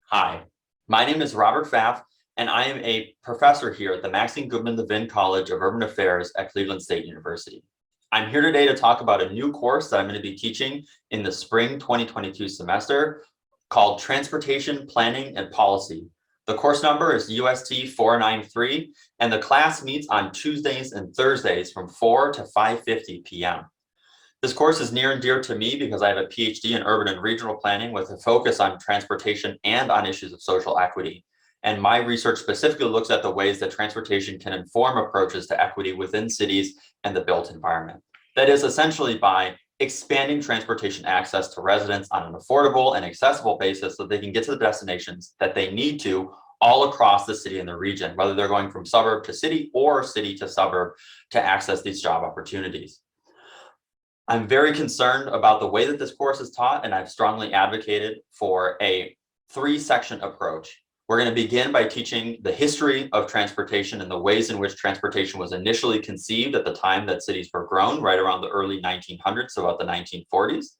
Hi, my name is Robert Pfaff, and I am a professor here at the Maxine Goodman Levin College of Urban Affairs at Cleveland State University. I'm here today to talk about a new course that I'm going to be teaching in the spring 2022 semester called Transportation Planning and Policy. The course number is UST 493, and the class meets on Tuesdays and Thursdays from 4 to 5:50 p.m. This course is near and dear to me because I have a PhD in urban and regional planning with a focus on transportation and on issues of social equity. And my research specifically looks at the ways that transportation can inform approaches to equity within cities and the built environment. That is essentially by expanding transportation access to residents on an affordable and accessible basis so they can get to the destinations that they need to all across the city and the region, whether they're going from suburb to city or city to suburb to access these job opportunities. I'm very concerned about the way that this course is taught, and I've strongly advocated for a three-section approach. We're going to begin by teaching the history of transportation and the ways in which transportation was initially conceived at the time that cities were grown, right around the early 1900s, so about the 1940s.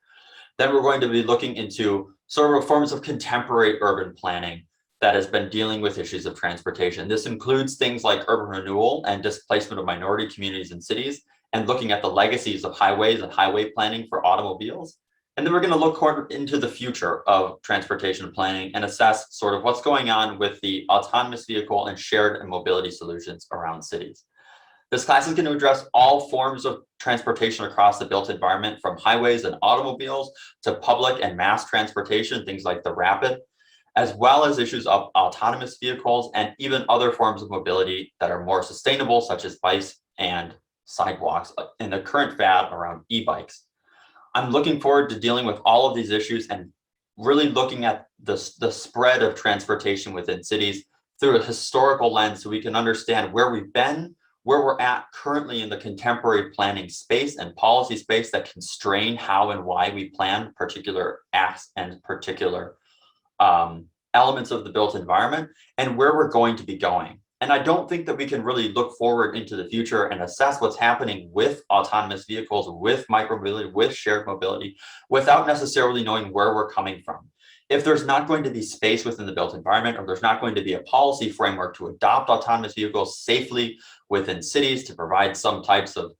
Then we're going to be looking into sort of forms of contemporary urban planning that has been dealing with issues of transportation. This includes things like urban renewal and displacement of minority communities and cities, and looking at the legacies of highways and highway planning for automobiles. And then we're going to look into the future of transportation planning and assess sort of what's going on with the autonomous vehicle and shared mobility solutions around cities. This class is going to address all forms of transportation across the built environment, from highways and automobiles to public and mass transportation, things like the rapid, as well as issues of autonomous vehicles and even other forms of mobility that are more sustainable, such as bikes and sidewalks in the current fad around e-bikes. I'm looking forward to dealing with all of these issues and really looking at the spread of transportation within cities through a historical lens so we can understand where we've been, where we're at currently in the contemporary planning space and policy space that constrain how and why we plan particular acts and particular elements of the built environment, and where we're going to be going. And I don't think that we can really look forward into the future and assess what's happening with autonomous vehicles, with micromobility, with shared mobility, without necessarily knowing where we're coming from. If there's not going to be space within the built environment, or there's not going to be a policy framework to adopt autonomous vehicles safely within cities to provide some types of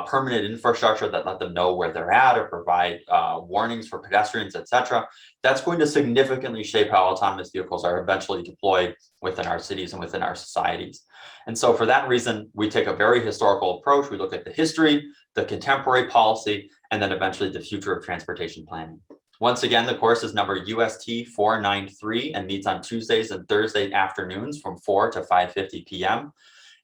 permanent infrastructure that let them know where they're at or provide warnings for pedestrians, etc., that's going to significantly shape how autonomous vehicles are eventually deployed within our cities and within our societies. And so for that reason, we take a very historical approach. We look at the history, the contemporary policy, and then eventually the future of transportation planning. Once again, the course is number UST 493 and meets on Tuesdays and Thursday afternoons from 4 to 5:50 p.m.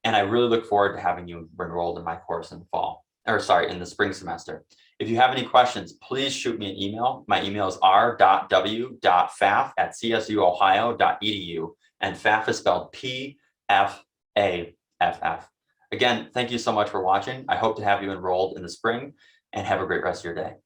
And I really look forward to having you enrolled in my course in the spring semester. If you have any questions, please shoot me an email. My email is r.w.pfaff@csuohio.edu, and Pfaff is spelled P-F-A-F-F. Again, thank you so much for watching. I hope to have you enrolled in the spring, and have a great rest of your day.